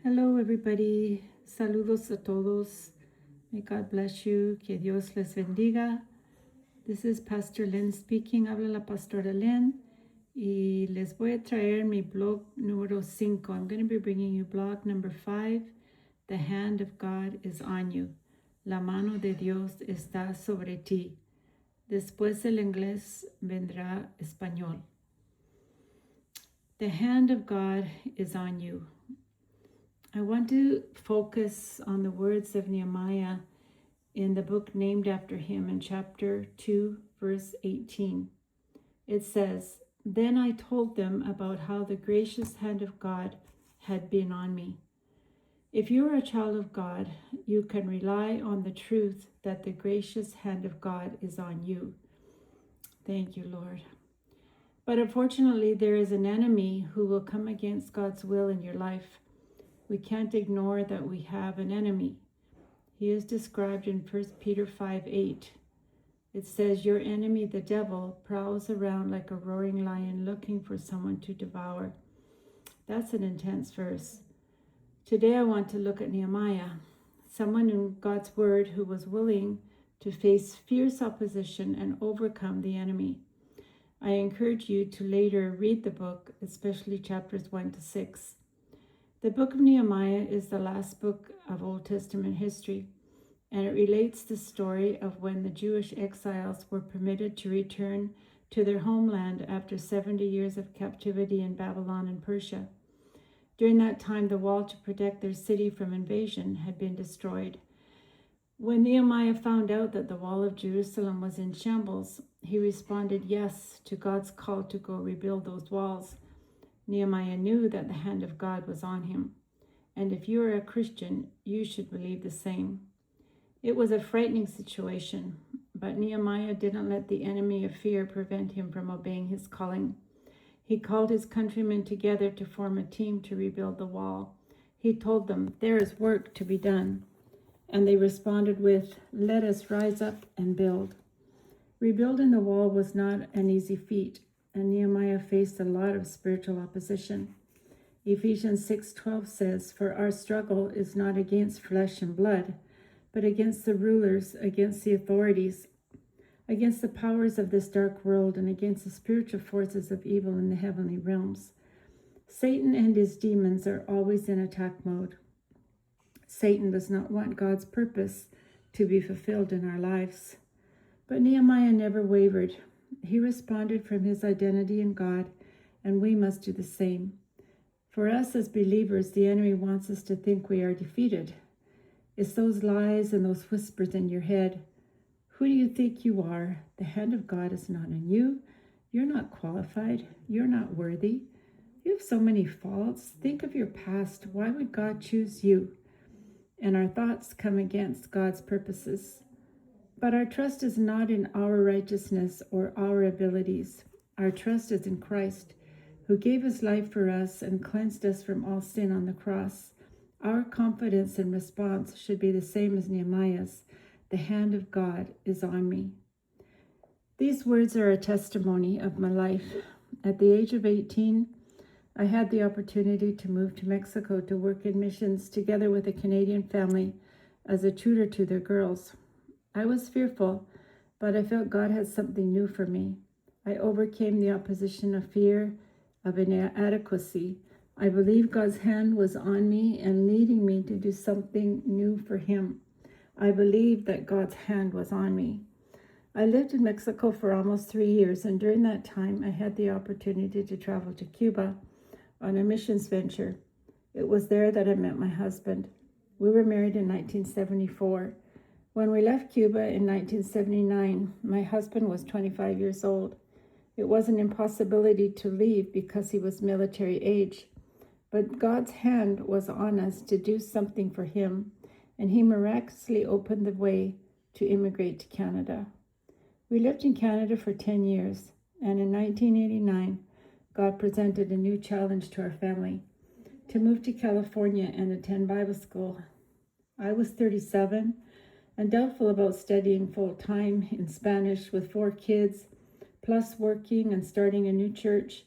Hello, everybody. Saludos a todos. May God bless you. Que Dios les bendiga. This is Pastor Lynn speaking. Habla la Pastora Lynn. Y les voy a traer mi blog número 5. I'm going to be bringing you blog number 5. The hand of God is on you. La mano de Dios está sobre ti. Después el inglés vendrá español. The hand of God is on you. I want to focus on the words of Nehemiah in the book named after him in chapter 2, verse 18. It says, "Then I told them about how the gracious hand of God had been on me." If you are a child of God, you can rely on the truth that the gracious hand of God is on you. Thank you, Lord. But unfortunately, there is an enemy who will come against God's will in your life. We can't ignore that we have an enemy. He is described in 1 Peter 5:8. It says, "Your enemy, the devil, prowls around like a roaring lion looking for someone to devour." That's an intense verse. Today I want to look at Nehemiah, someone in God's word who was willing to face fierce opposition and overcome the enemy. I encourage you to later read the book, especially chapters 1 to 6. The book of Nehemiah is the last book of Old Testament history, and it relates the story of when the Jewish exiles were permitted to return to their homeland after 70 years of captivity in Babylon and Persia. During that time, the wall to protect their city from invasion had been destroyed. When Nehemiah found out that the wall of Jerusalem was in shambles, he responded yes to God's call to go rebuild those walls. Nehemiah knew that the hand of God was on him, and if you are a Christian, you should believe the same. It was a frightening situation, but Nehemiah didn't let the enemy of fear prevent him from obeying his calling. He called his countrymen together to form a team to rebuild the wall. He told them, "There is work to be done," and they responded with, "Let us rise up and build." Rebuilding the wall was not an easy feat, and Nehemiah faced a lot of spiritual opposition. Ephesians 6:12 says, "For our struggle is not against flesh and blood, but against the rulers, against the authorities, against the powers of this dark world, and against the spiritual forces of evil in the heavenly realms." Satan and his demons are always in attack mode. Satan does not want God's purpose to be fulfilled in our lives. But Nehemiah never wavered. He responded from his identity in God, and we must do the same. For us as believers, the enemy wants us to think we are defeated. It's those lies and those whispers in your head. Who do you think you are? The hand of God is not on you. You're not qualified. You're not worthy. You have so many faults. Think of your past. Why would God choose you? And our thoughts come against God's purposes. But our trust is not in our righteousness or our abilities. Our trust is in Christ, who gave his life for us and cleansed us from all sin on the cross. Our confidence and response should be the same as Nehemiah's. The hand of God is on me. These words are a testimony of my life. At the age of 18, I had the opportunity to move to Mexico to work in missions together with a Canadian family as a tutor to their girls. I was fearful, but I felt God had something new for me. I overcame the opposition of fear, of inadequacy. I believed God's hand was on me and leading me to do something new for him. I believed that God's hand was on me. I lived in Mexico for almost 3 years, and during that time, I had the opportunity to travel to Cuba on a missions venture. It was there that I met my husband. We were married in 1974. When we left Cuba in 1979, my husband was 25 years old. It was an impossibility to leave because he was military age, but God's hand was on us to do something for him, and he miraculously opened the way to immigrate to Canada. We lived in Canada for 10 years, and in 1989, God presented a new challenge to our family, to move to California and attend Bible school. I was 37 and doubtful about studying full-time in Spanish with 4 kids, plus working and starting a new church,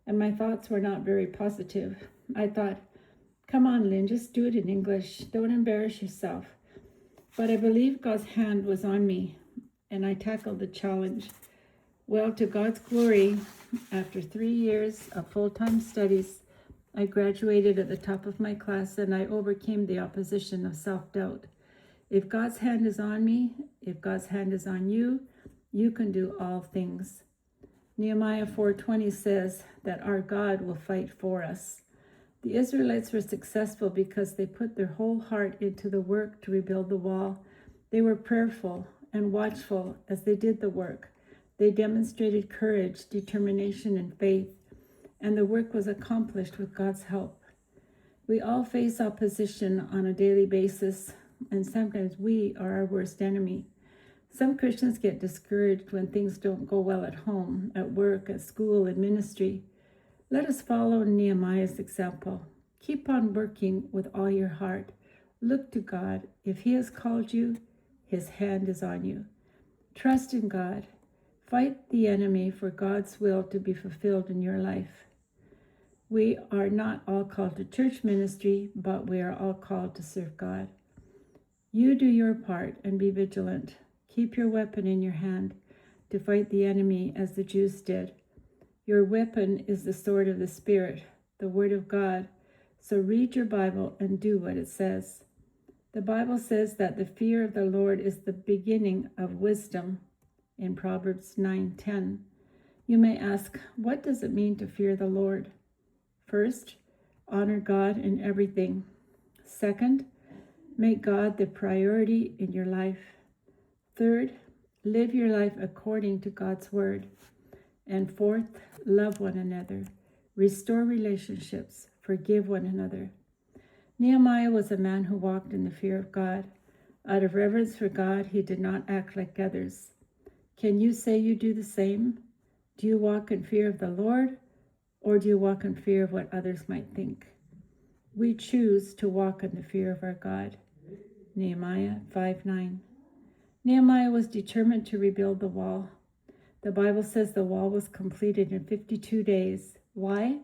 and my thoughts were not very positive. I thought, Come on, Lynn, just do it in English. Don't embarrass yourself. But I believe God's hand was on me, and I tackled the challenge. Well, to God's glory, after 3 years of full-time studies, I graduated at the top of my class, and I overcame the opposition of self-doubt. If God's hand is on me, if God's hand is on you, you can do all things. Nehemiah 4:20 says that our God will fight for us. The Israelites were successful because they put their whole heart into the work to rebuild the wall. They were prayerful and watchful as they did the work. They demonstrated courage, determination, and faith, and the work was accomplished with God's help. We all face opposition on a daily basis, and sometimes we are our worst enemy. Some Christians get discouraged when things don't go well at home, at work, at school, in ministry. Let us follow Nehemiah's example. Keep on working with all your heart. Look to God. If He has called you, His hand is on you. Trust in God. Fight the enemy for God's will to be fulfilled in your life. We are not all called to church ministry, but we are all called to serve God. You do your part and be vigilant. Keep your weapon in your hand to fight the enemy as the Jews did. Your weapon is the sword of the Spirit, the Word of God. So read your Bible and do what it says. The Bible says that the fear of the Lord is the beginning of wisdom in Proverbs 9:10. You may ask, what does it mean to fear the Lord? First, honor God in everything. Second, make God the priority in your life. Third, live your life according to God's word. And fourth, love one another, restore relationships, forgive one another. Nehemiah was a man who walked in the fear of God. Out of reverence for God, he did not act like others. Can you say you do the same? Do you walk in fear of the Lord, or do you walk in fear of what others might think? We choose to walk in the fear of our God. Nehemiah 5:9. Nehemiah was determined to rebuild the wall. The Bible says the wall was completed in 52 days. Why?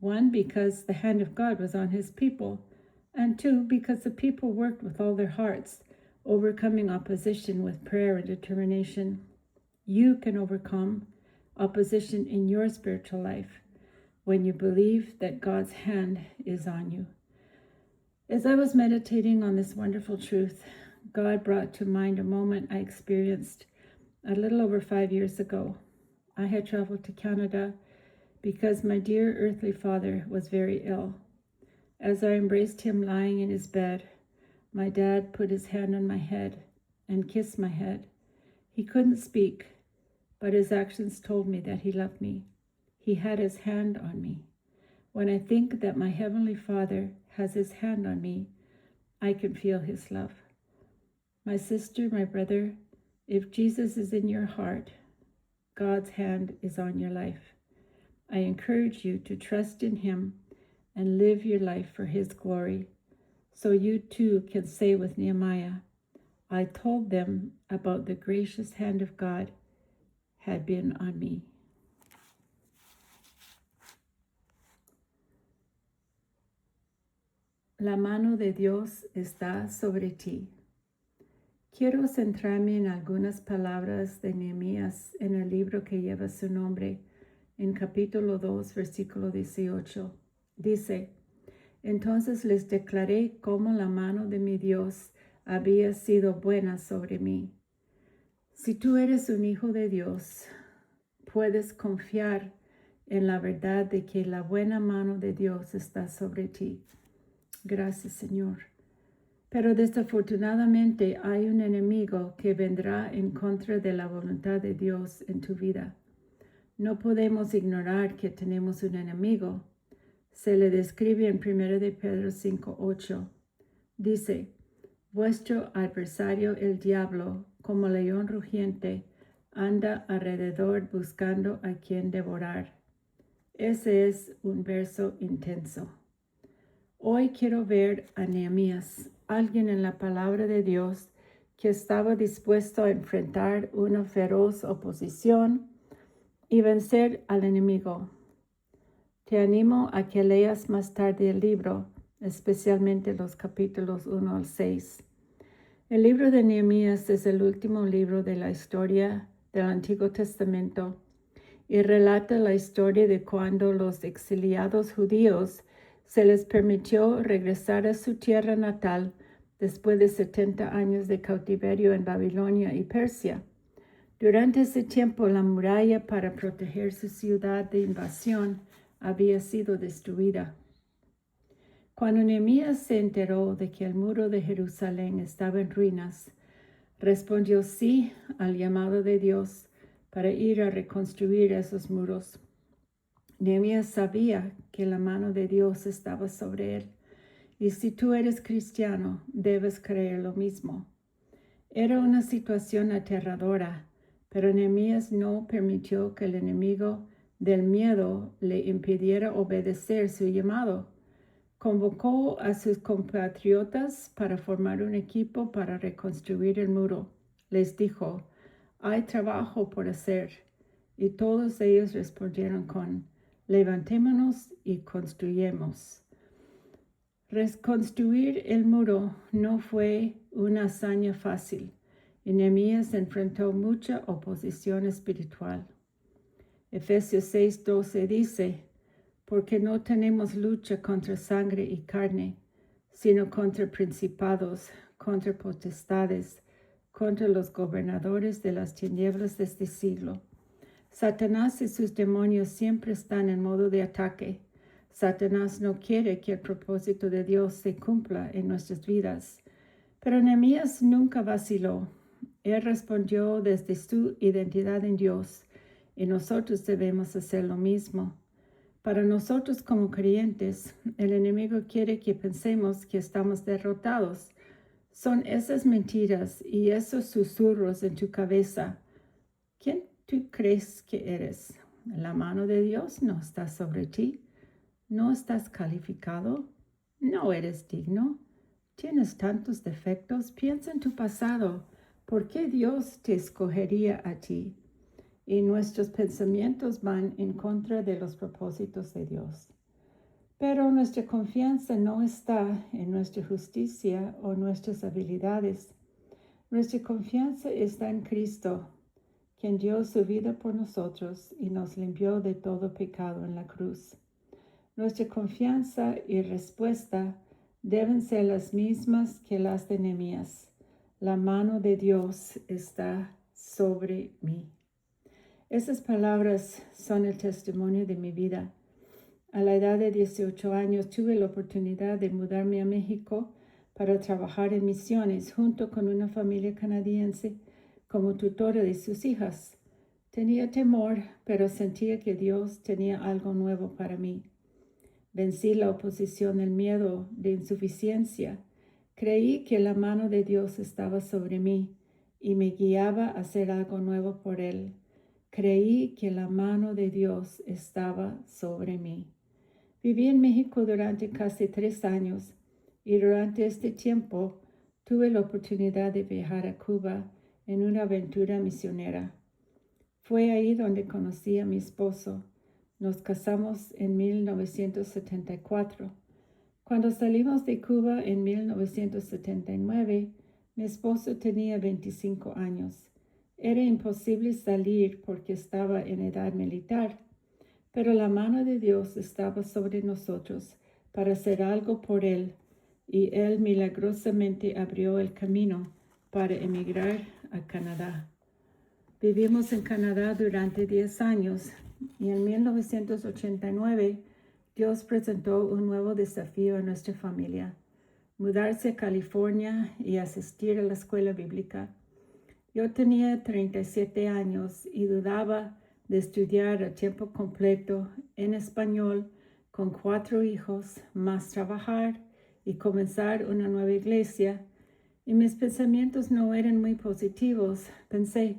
1, because the hand of God was on his people. And 2, because the people worked with all their hearts, overcoming opposition with prayer and determination. You can overcome opposition in your spiritual life when you believe that God's hand is on you. As I was meditating on this wonderful truth, God brought to mind a moment I experienced a little over 5 years ago. I had traveled to Canada because my dear earthly father was very ill. As I embraced him lying in his bed, my dad put his hand on my head and kissed my head. He couldn't speak, but his actions told me that he loved me. He had his hand on me. When I think that my Heavenly Father has his hand on me, I can feel his love. My sister, my brother, if Jesus is in your heart, God's hand is on your life. I encourage you to trust in him and live your life for his glory, so you too can say with Nehemiah, I told them about the gracious hand of God had been on me. La mano de Dios está sobre ti. Quiero centrarme en algunas palabras de Nehemías en el libro que lleva su nombre, en capítulo 2, versículo 18. Dice, entonces les declaré cómo la mano de mi Dios había sido buena sobre mí. Si tú eres un hijo de Dios, puedes confiar en la verdad de que la buena mano de Dios está sobre ti. Gracias, Señor. Pero desafortunadamente hay un enemigo que vendrá en contra de la voluntad de Dios en tu vida. No podemos ignorar que tenemos un enemigo. Se le describe en 1 de Pedro 5:8. Dice, vuestro adversario el diablo, como león rugiente, anda alrededor buscando a quien devorar. Ese es un verso intenso. Hoy quiero ver a Nehemías, alguien en la palabra de Dios que estaba dispuesto a enfrentar una feroz oposición y vencer al enemigo. Te animo a que leas más tarde el libro, especialmente los capítulos 1 al 6. El libro de Nehemías es el último libro de la historia del Antiguo Testamento y relata la historia de cuando los exiliados judíos se les permitió regresar a su tierra natal después de 70 años de cautiverio en Babilonia y Persia. Durante ese tiempo, la muralla para proteger su ciudad de invasión había sido destruida. Cuando Nehemías se enteró de que el muro de Jerusalén estaba en ruinas, respondió sí al llamado de Dios para ir a reconstruir esos muros. Nehemías sabía que la mano de Dios estaba sobre él, y si tú eres cristiano, debes creer lo mismo. Era una situación aterradora, pero Nehemías no permitió que el enemigo del miedo le impidiera obedecer su llamado. Convocó a sus compatriotas para formar un equipo para reconstruir el muro. Les dijo, hay trabajo por hacer. Y todos ellos respondieron con, levantémonos y construyamos. Reconstruir el muro no fue una hazaña fácil, y Nehemías enfrentó mucha oposición espiritual. Efesios 6:12 dice, porque no tenemos lucha contra sangre y carne, sino contra principados, contra potestades, contra los gobernadores de las tinieblas de este siglo. Satanás y sus demonios siempre están en modo de ataque. Satanás no quiere que el propósito de Dios se cumpla en nuestras vidas. Pero Nehemías nunca vaciló. Él respondió desde su identidad en Dios, y nosotros debemos hacer lo mismo. Para nosotros como creyentes, el enemigo quiere que pensemos que estamos derrotados. Son esas mentiras y esos susurros en tu cabeza. ¿Quién tú crees que eres? La mano de Dios no está sobre ti. No estás calificado. No eres digno. Tienes tantos defectos. Piensa en tu pasado. ¿Por qué Dios te escogería a ti? Y nuestros pensamientos van en contra de los propósitos de Dios. Pero nuestra confianza no está en nuestra justicia o nuestras habilidades. Nuestra confianza está en Cristo, quien dio su vida por nosotros y nos limpió de todo pecado en la cruz. Nuestra confianza y respuesta deben ser las mismas que las de Nehemías. La mano de Dios está sobre mí. Esas palabras son el testimonio de mi vida. A la edad de 18 años tuve la oportunidad de mudarme a México para trabajar en misiones junto con una familia canadiense como tutora de sus hijas. Tenía temor, pero sentía que Dios tenía algo nuevo para mí. Vencí la oposición del miedo de insuficiencia. Creí que la mano de Dios estaba sobre mí y me guiaba a hacer algo nuevo por Él. Creí que la mano de Dios estaba sobre mí. Viví en México durante casi 3 años y durante este tiempo tuve la oportunidad de viajar a Cuba en una aventura misionera. Fue ahí donde conocí a mi esposo. Nos casamos en 1974. Cuando salimos de Cuba en 1979, mi esposo tenía 25 años. Era imposible salir porque estaba en edad militar, pero la mano de Dios estaba sobre nosotros para hacer algo por Él, y Él milagrosamente abrió el camino para emigrar a Canadá. Vivimos en Canadá durante 10 años y en 1989 Dios presentó un nuevo desafío a nuestra familia: mudarse a California y asistir a la escuela bíblica. Yo tenía 37 años y dudaba de estudiar a tiempo completo en español con 4 hijos, más trabajar y comenzar una nueva iglesia. Y mis pensamientos no eran muy positivos. Pensé,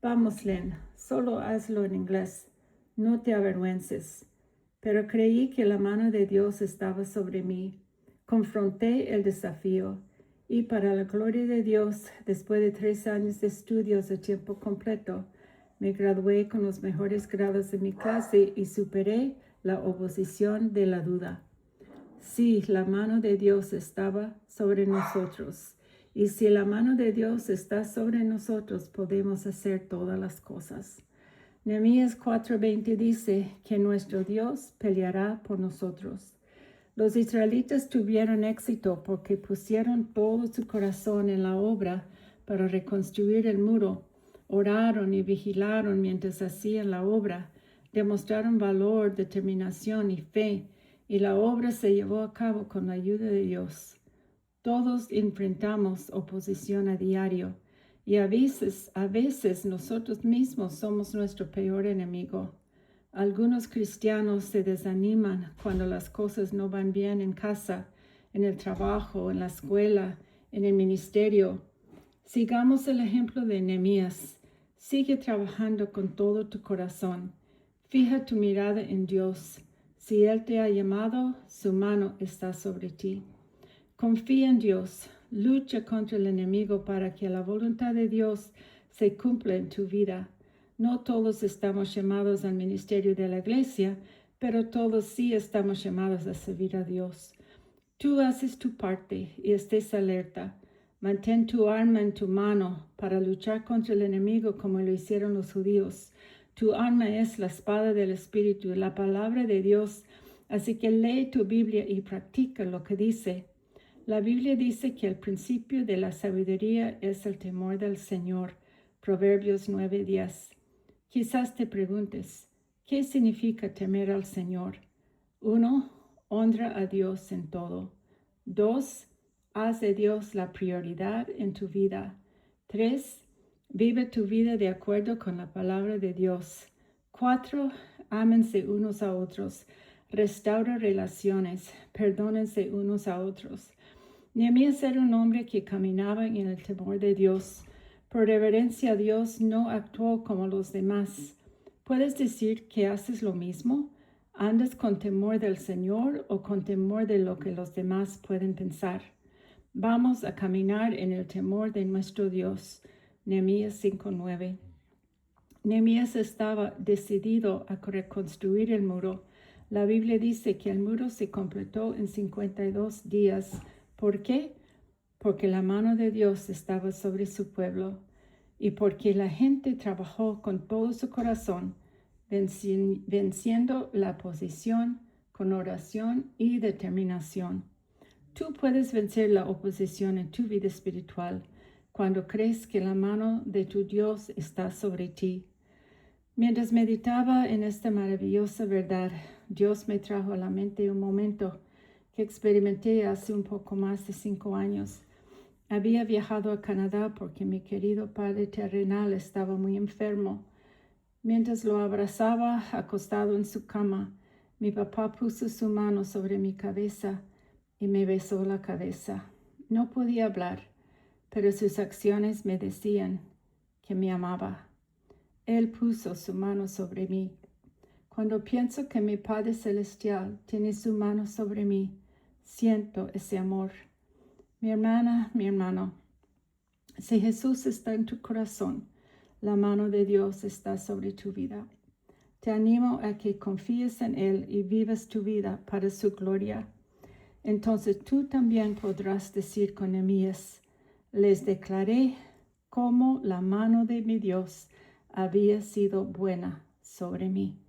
vamos, Len, solo hazlo en inglés, no te avergüences. Pero creí que la mano de Dios estaba sobre mí. Confronté el desafío y para la gloria de Dios, después de 3 años de estudios a tiempo completo, me gradué con los mejores grados de mi clase y superé la oposición de la duda. Sí, la mano de Dios estaba sobre nosotros. Y si la mano de Dios está sobre nosotros, podemos hacer todas las cosas. Nehemías 4:20 dice que nuestro Dios peleará por nosotros. Los israelitas tuvieron éxito porque pusieron todo su corazón en la obra para reconstruir el muro. Oraron y vigilaron mientras hacían la obra. Demostraron valor, determinación y fe, y la obra se llevó a cabo con la ayuda de Dios. Todos enfrentamos oposición a diario, y a veces nosotros mismos somos nuestro peor enemigo. Algunos cristianos se desaniman cuando las cosas no van bien en casa, en el trabajo, en la escuela, en el ministerio. Sigamos el ejemplo de Nehemías. Sigue trabajando con todo tu corazón. Fija tu mirada en Dios. Si Él te ha llamado, su mano está sobre ti. Confía en Dios. Lucha contra el enemigo para que la voluntad de Dios se cumpla en tu vida. No todos estamos llamados al ministerio de la iglesia, pero todos sí estamos llamados a servir a Dios. Tú haces tu parte y estés alerta. Mantén tu arma en tu mano para luchar contra el enemigo como lo hicieron los judíos. Tu arma es la espada del Espíritu, la palabra de Dios. Así que lee tu Biblia y practica lo que dice. La Biblia dice que el principio de la sabiduría es el temor del Señor. Proverbios 9:10. Quizás te preguntes, ¿qué significa temer al Señor? 1. Honra a Dios en todo. 2. Haz de Dios la prioridad en tu vida. 3. Vive tu vida de acuerdo con la palabra de Dios. 4. Ámense unos a otros. Restaura relaciones. Perdónense unos a otros. Nehemías era un hombre que caminaba en el temor de Dios. Por reverencia a Dios no actuó como los demás. ¿Puedes decir que haces lo mismo? ¿Andas con temor del Señor o con temor de lo que los demás pueden pensar? Vamos a caminar en el temor de nuestro Dios. Nehemías 5:9. Nehemías estaba decidido a reconstruir el muro. La Biblia dice que el muro se completó en 52 días. ¿Por qué? Porque la mano de Dios estaba sobre su pueblo y porque la gente trabajó con todo su corazón, venciendo la oposición con oración y determinación. Tú puedes vencer la oposición en tu vida espiritual cuando crees que la mano de tu Dios está sobre ti. Mientras meditaba en esta maravillosa verdad, Dios me trajo a la mente un momento que experimenté hace un poco más de 5 años. Había viajado a Canadá porque mi querido padre terrenal estaba muy enfermo. Mientras lo abrazaba acostado en su cama, mi papá puso su mano sobre mi cabeza y me besó la cabeza. No podía hablar, pero sus acciones me decían que me amaba. Él puso su mano sobre mí. Cuando pienso que mi Padre Celestial tiene su mano sobre mí, siento ese amor. Mi hermana, mi hermano, si Jesús está en tu corazón, la mano de Dios está sobre tu vida. Te animo a que confíes en Él y vivas tu vida para su gloria. Entonces tú también podrás decir con Nehemías, les declaré cómo la mano de mi Dios había sido buena sobre mí.